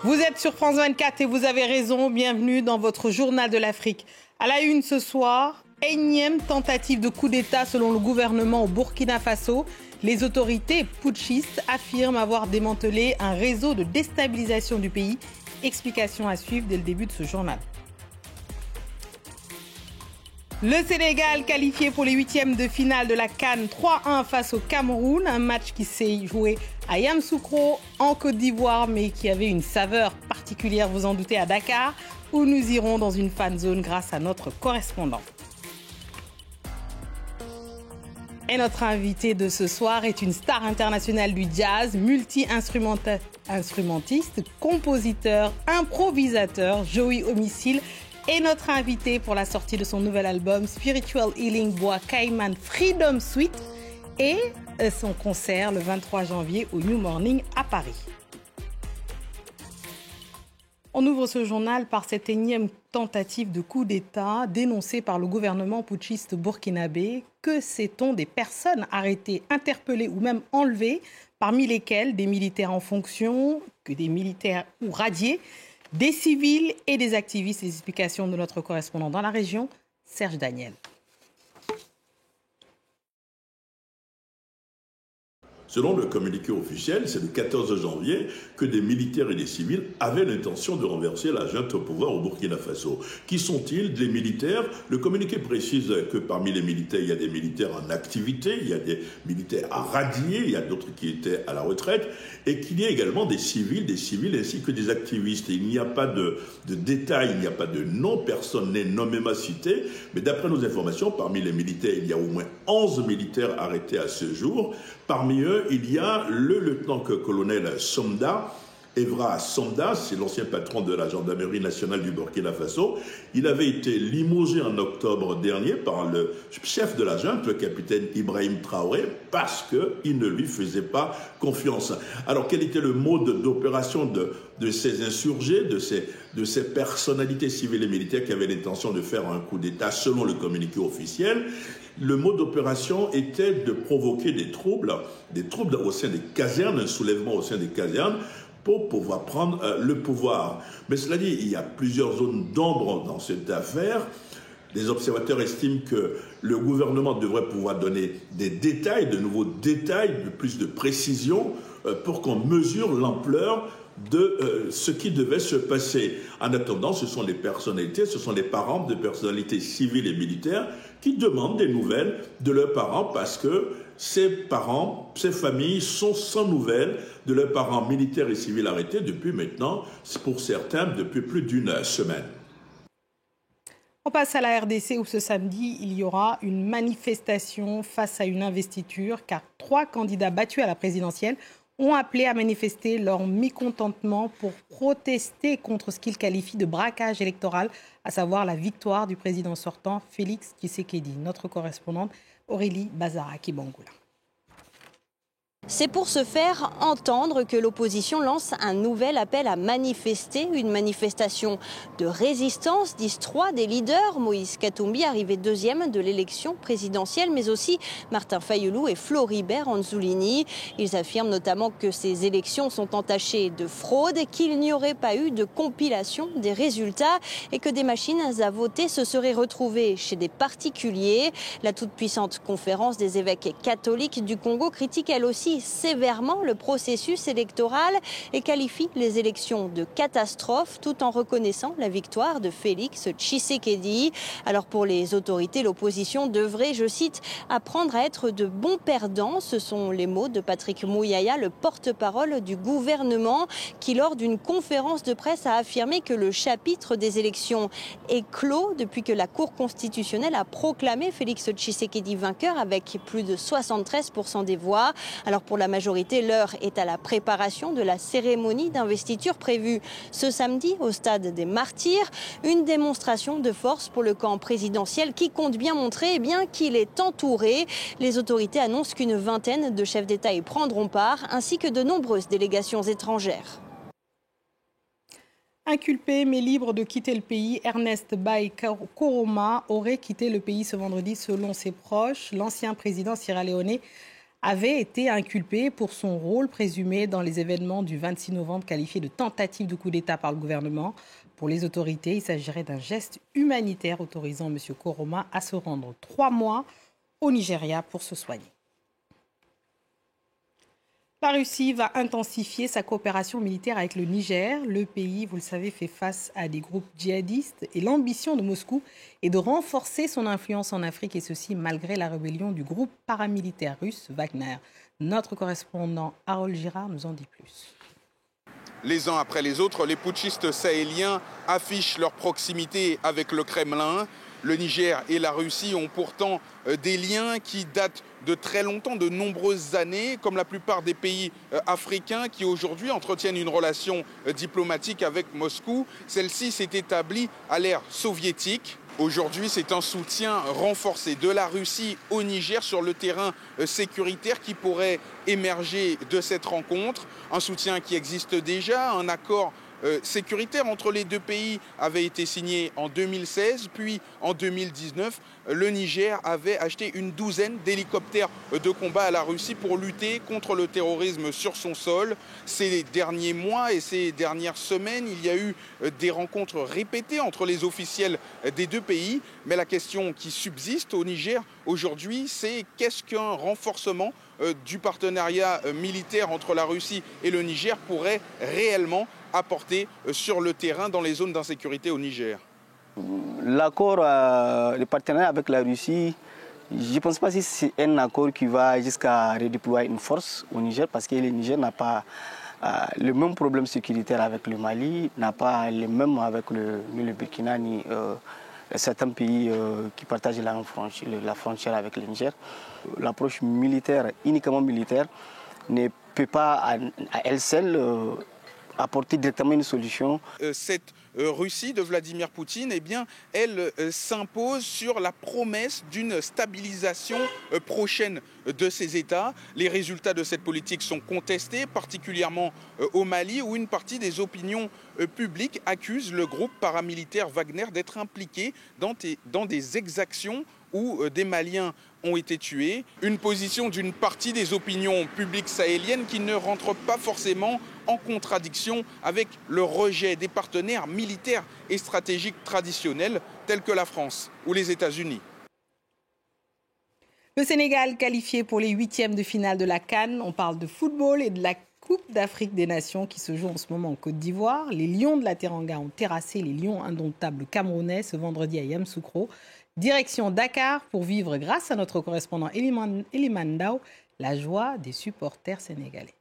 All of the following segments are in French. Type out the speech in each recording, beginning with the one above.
Vous êtes sur France 24 et vous avez raison. Bienvenue dans votre journal de l'Afrique. À la une ce soir, énième tentative de coup d'État selon le gouvernement au Burkina Faso. Les autorités putschistes affirment avoir démantelé un réseau de déstabilisation du pays. Explication à suivre dès le début de ce journal. Le Sénégal qualifié pour les huitièmes de finale de la CAN 3-1 face au Cameroun. Un match qui s'est joué à Yamoussoukro en Côte d'Ivoire, mais qui avait une saveur particulière, vous en doutez, à Dakar, où nous irons dans une fan zone grâce à notre correspondant. Et notre invité de ce soir est une star internationale du jazz, multi-instrumentiste, compositeur, improvisateur, Joey Homicile. Et notre invité pour la sortie de son nouvel album Spiritual Healing Bois Cayman Freedom Suite et son concert le 23 janvier au New Morning à Paris. On ouvre ce journal par cette énième tentative de coup d'État dénoncée par le gouvernement putschiste burkinabé. Que sait-on des personnes arrêtées, interpellées ou même enlevées, parmi lesquelles des militaires en fonction, que des militaires ou radiés, des civils et des activistes? Les explications de notre correspondant dans la région, Serge Daniel. Selon le communiqué officiel, c'est le 14 janvier que des militaires et des civils avaient l'intention de renverser la junte au pouvoir au Burkina Faso. Qui sont-ils? Les militaires. Le communiqué précise que parmi les militaires, il y a des militaires en activité, il y a des militaires radiés, il y a d'autres qui étaient à la retraite, et qu'il y a également des civils ainsi que des activistes. Il n'y a pas de détails, il n'y a pas de nom, personne n'est nommément cité, mais d'après nos informations, parmi les militaires, il y a au moins 11 militaires arrêtés à ce jour. Parmi eux, il y a le lieutenant-colonel Somda, Evra Somda, c'est l'ancien patron de la gendarmerie nationale du Burkina Faso. Il avait été limogé en octobre dernier par le chef de la junte, le capitaine Ibrahim Traoré, parce qu'il ne lui faisait pas confiance. Alors, quel était le mode d'opération de ces insurgés, de ces personnalités civiles et militaires qui avaient l'intention de faire un coup d'État selon le communiqué officiel? Le mode d'opération était de provoquer des troubles au sein des casernes, un soulèvement au sein des casernes, pour pouvoir prendre le pouvoir. Mais cela dit, il y a plusieurs zones d'ombre dans cette affaire. Les observateurs estiment que le gouvernement devrait pouvoir donner des détails, de nouveaux détails, de plus de précision, pour qu'on mesure l'ampleur de ce qui devait se passer. En attendant, ce sont les personnalités, ce sont les parents de personnalités civiles et militaires qui demandent des nouvelles de leurs parents parce que ces parents, ces familles sont sans nouvelles de leurs parents militaires et civils arrêtés depuis maintenant, pour certains, depuis plus d'une semaine. On passe à la RDC où ce samedi, il y aura une manifestation face à une investiture car 3 candidats battus à la présidentielle ont appelé à manifester leur mécontentement pour protester contre ce qu'ils qualifient de braquage électoral, à savoir la victoire du président sortant Félix Tshisekedi. Notre correspondante Aurélie Bazara-Kibangula. C'est pour se faire entendre que l'opposition lance un nouvel appel à manifester, une manifestation de résistance, disent 3 des leaders. Moïse Katumbi, arrivé 2e de l'élection présidentielle, mais aussi Martin Fayulu et Floribert Anzulini. Ils affirment notamment que ces élections sont entachées de fraude, qu'il n'y aurait pas eu de compilation des résultats et que des machines à voter se seraient retrouvées chez des particuliers. La toute-puissante conférence des évêques catholiques du Congo critique elle aussi sévèrement le processus électoral et qualifie les élections de catastrophe tout en reconnaissant la victoire de Félix Tshisekedi. Alors pour les autorités, l'opposition devrait, je cite, apprendre à être de bons perdants. Ce sont les mots de Patrick Mouyaya, le porte-parole du gouvernement, qui lors d'une conférence de presse a affirmé que le chapitre des élections est clos depuis que la Cour constitutionnelle a proclamé Félix Tshisekedi vainqueur avec plus de 73% des voix. Alors pour la majorité, l'heure est à la préparation de la cérémonie d'investiture prévue ce samedi au stade des Martyrs. Une démonstration de force pour le camp présidentiel qui compte bien montrer qu'il est entouré. Les autorités annoncent qu'une vingtaine de chefs d'État y prendront part, ainsi que de nombreuses délégations étrangères. Inculpé mais libre de quitter le pays, Ernest Bai Koroma aurait quitté le pays ce vendredi selon ses proches. L'ancien président sierra-léonais avait été inculpé pour son rôle présumé dans les événements du 26 novembre qualifiés de tentative de coup d'État par le gouvernement. Pour les autorités, il s'agirait d'un geste humanitaire autorisant M. Koroma à se rendre 3 mois au Nigeria pour se soigner. La Russie va intensifier sa coopération militaire avec le Niger. Le pays, vous le savez, fait face à des groupes djihadistes et l'ambition de Moscou est de renforcer son influence en Afrique et ceci malgré la rébellion du groupe paramilitaire russe Wagner. Notre correspondant Harold Girard nous en dit plus. Les uns après les autres, les putschistes sahéliens affichent leur proximité avec le Kremlin. Le Niger et la Russie ont pourtant des liens qui datent de très longtemps, de nombreuses années, comme la plupart des pays africains qui aujourd'hui entretiennent une relation diplomatique avec Moscou. Celle-ci s'est établie à l'ère soviétique. Aujourd'hui, c'est un soutien renforcé de la Russie au Niger sur le terrain sécuritaire qui pourrait émerger de cette rencontre. Un soutien qui existe déjà, un accord sécuritaire entre les deux pays avait été signé en 2016, puis en 2019, le Niger avait acheté une douzaine d'hélicoptères de combat à la Russie pour lutter contre le terrorisme sur son sol. Ces derniers mois et ces dernières semaines, il y a eu des rencontres répétées entre les officiels des deux pays, mais la question qui subsiste au Niger aujourd'hui, c'est qu'est-ce qu'un renforcement du partenariat militaire entre la Russie et le Niger pourrait réellement apporter sur le terrain dans les zones d'insécurité au Niger? L'accord de partenariat avec la Russie, je ne pense pas si c'est un accord qui va jusqu'à redéployer une force au Niger parce que le Niger n'a pas le même problème sécuritaire avec le Mali, n'a pas le même avec le Burkina ni certains pays qui partagent la frontière avec le Niger. L'approche militaire, uniquement militaire, ne peut pas à elle seule apporter directement une solution. Cette Russie de Vladimir Poutine, eh bien, elle s'impose sur la promesse d'une stabilisation prochaine de ces États. Les résultats de cette politique sont contestés, particulièrement au Mali, où une partie des opinions publiques accuse le groupe paramilitaire Wagner d'être impliqué dans des exactions où des Maliens ont été tués. Une position d'une partie des opinions publiques sahéliennes qui ne rentre pas forcément en contradiction avec le rejet des partenaires militaires et stratégiques traditionnels tels que la France ou les États-Unis. Le Sénégal qualifié pour les 8e de finale de la CAN. On parle de football et de la Coupe d'Afrique des Nations qui se joue en ce moment en Côte d'Ivoire. Les Lions de la Teranga ont terrassé les Lions indomptables camerounais ce vendredi à Yamoussoukro. Direction Dakar pour vivre, grâce à notre correspondant Eliman Ndao, la joie des supporters sénégalais.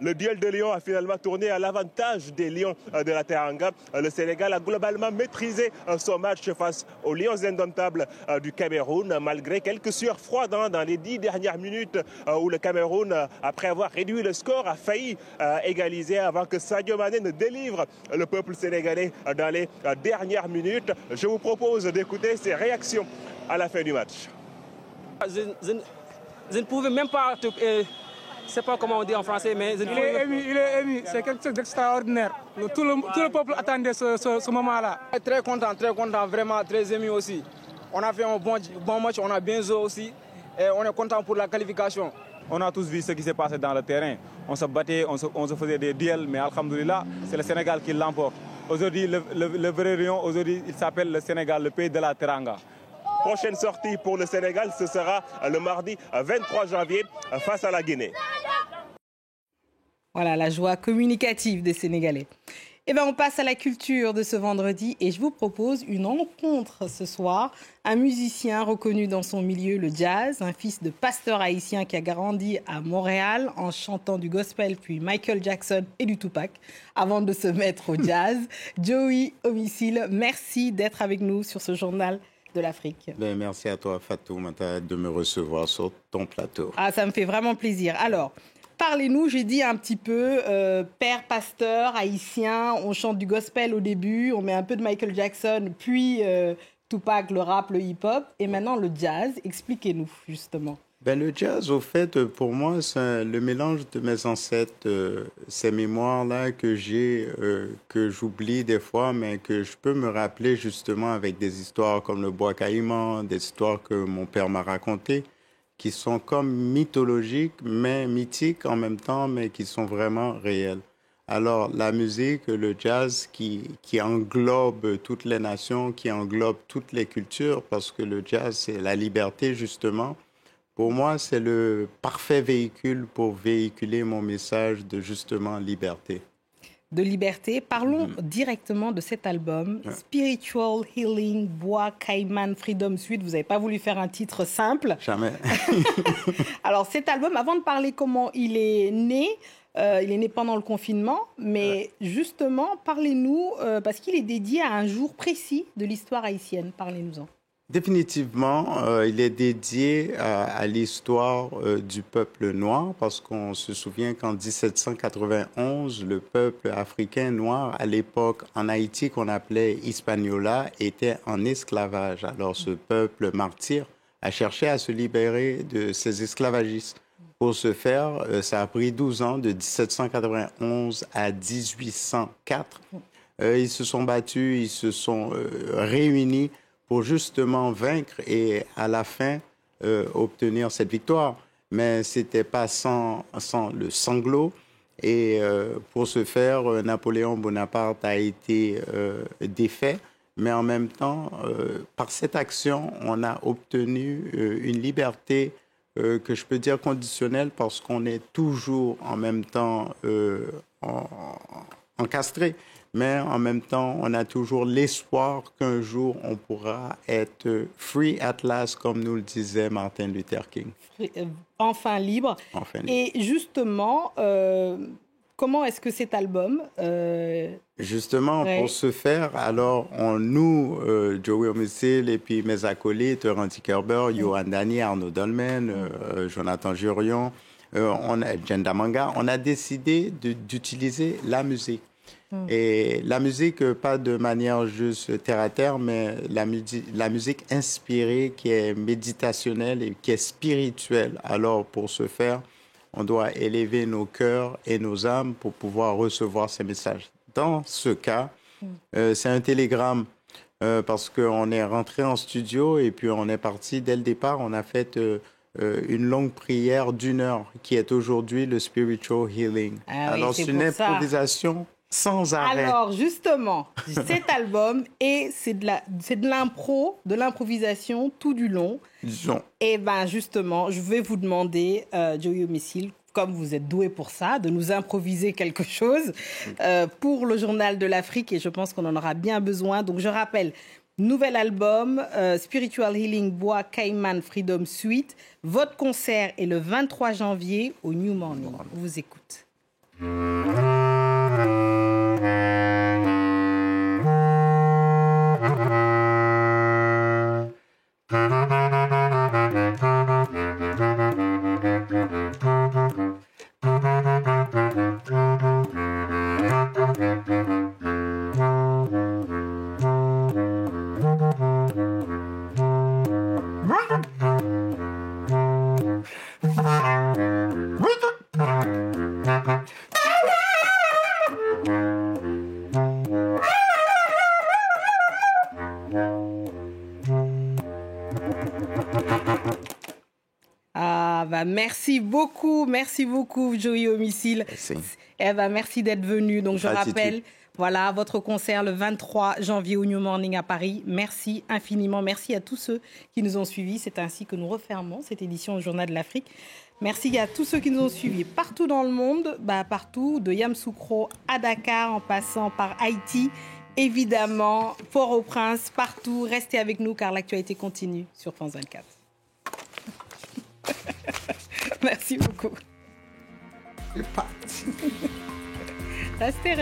Le duel de Lyon a finalement tourné à l'avantage des Lions de la Teranga. Le Sénégal a globalement maîtrisé son match face aux Lions indomptables du Cameroun, malgré quelques sueurs froides dans les 10 dernières minutes où le Cameroun, après avoir réduit le score, a failli égaliser avant que Sadio Mané ne délivre le peuple sénégalais dans les dernières minutes. Je vous propose d'écouter ses réactions à la fin du match. Je ne pouvais même pas... Je ne sais pas comment on dit en français, mais... Il est ému, c'est quelque chose d'extraordinaire. Tout le peuple attendait ce moment-là. Très content, vraiment très ému aussi. On a fait un bon match, on a bien joué aussi, et on est content pour la qualification. On a tous vu ce qui s'est passé dans le terrain. On se battait, on se faisait des duels, mais alhamdoulilah, c'est le Sénégal qui l'emporte. Aujourd'hui, le vrai Lion, aujourd'hui, il s'appelle le Sénégal, le pays de la Teranga. Prochaine sortie pour le Sénégal, ce sera le mardi 23 janvier face à la Guinée. Voilà la joie communicative des Sénégalais. Eh bien, on passe à la culture de ce vendredi et je vous propose une rencontre ce soir. Un musicien reconnu dans son milieu, le jazz, un fils de pasteur haïtien qui a grandi à Montréal en chantant du gospel, puis Michael Jackson et du Tupac, avant de se mettre au jazz. Joey Homicile, merci d'être avec nous sur ce journal de l'Afrique. Merci à toi, Fatoumata, de me recevoir sur ton plateau. Ah, ça me fait vraiment plaisir. Alors, parlez-nous, j'ai dit un petit peu, père pasteur haïtien, on chante du gospel au début, on met un peu de Michael Jackson, puis Tupac, le rap, le hip-hop, et maintenant le jazz. Expliquez-nous, justement. Le jazz, au fait, pour moi, c'est le mélange de mes ancêtres, ces mémoires-là que j'ai, que j'oublie des fois, mais que je peux me rappeler justement avec des histoires comme le Bois Caïman, des histoires que mon père m'a racontées, qui sont comme mythologiques, mais mythiques en même temps, mais qui sont vraiment réels. Alors, la musique, le jazz qui englobe toutes les nations, qui englobe toutes les cultures, parce que le jazz, c'est la liberté, justement. Pour moi, c'est le parfait véhicule pour véhiculer mon message de, justement, liberté. De liberté. Parlons directement de cet album, Spiritual Healing, Bois, Cayman, Freedom Suite. Vous n'avez pas voulu faire un titre simple. Jamais. Alors, cet album, avant de parler comment il est né pendant le confinement, mais justement, parlez-nous, parce qu'il est dédié à un jour précis de l'histoire haïtienne. Parlez-nous-en. Définitivement, il est dédié à l'histoire du peuple noir, parce qu'on se souvient qu'en 1791, le peuple africain noir, à l'époque en Haïti, qu'on appelait Hispaniola, était en esclavage. Alors ce peuple martyr a cherché à se libérer de ces esclavagistes. Pour ce faire, ça a pris 12 ans, de 1791 à 1804. Ils se sont battus, ils se sont réunis pour justement vaincre et à la fin obtenir cette victoire. Mais ce n'était pas sans le sanglot. Et pour ce faire, Napoléon Bonaparte a été défait. Mais en même temps, par cette action, on a obtenu une liberté que je peux dire conditionnelle, parce qu'on est toujours en même temps encastré. Mais en même temps, on a toujours l'espoir qu'un jour, on pourra être free at last, comme nous le disait Martin Luther King. Enfin libre. Enfin libre. Et justement, comment est-ce que cet album... Justement, pour ce faire, alors, nous, Joey Homicile et puis mes acolytes, Randy Kerber, Johan Dani, Arnaud Dolmen, Jonathan Jurion, Jenda Manga, on a décidé d'utiliser la musique. Et la musique, pas de manière juste terre-à-terre, mais la musique inspirée, qui est méditationnelle et qui est spirituelle. Alors, pour ce faire, on doit élever nos cœurs et nos âmes pour pouvoir recevoir ces messages. Dans ce cas, c'est un télégramme, parce qu'on est rentré en studio et puis on est parti dès le départ. On a fait une longue prière d'1 heure, qui est aujourd'hui le Spiritual Healing. Alors, c'est une improvisation sans arrêt. Alors, justement, cet album, c'est de l'impro, de l'improvisation tout du long. Disons. Et bien, justement, je vais vous demander, Joey Homicile, comme vous êtes doué pour ça, de nous improviser quelque chose pour le Journal de l'Afrique, et je pense qu'on en aura bien besoin. Donc, je rappelle, nouvel album, Spiritual Healing, Bois, Cayman, Freedom Suite. Votre concert est le 23 janvier au New Morning. On vous écoute. Merci beaucoup, Joey Homicile. Merci d'être venu. Donc, je rappelle, voilà, votre concert le 23 janvier au New Morning à Paris. Merci infiniment. Merci à tous ceux qui nous ont suivis. C'est ainsi que nous refermons cette édition au Journal de l'Afrique. Merci à tous ceux qui nous ont suivis partout dans le monde, partout, de Yamoussoukro à Dakar, en passant par Haïti, évidemment, Port-au-Prince, partout. Restez avec nous car l'actualité continue sur France 24. Merci beaucoup. C'est parti. Restez.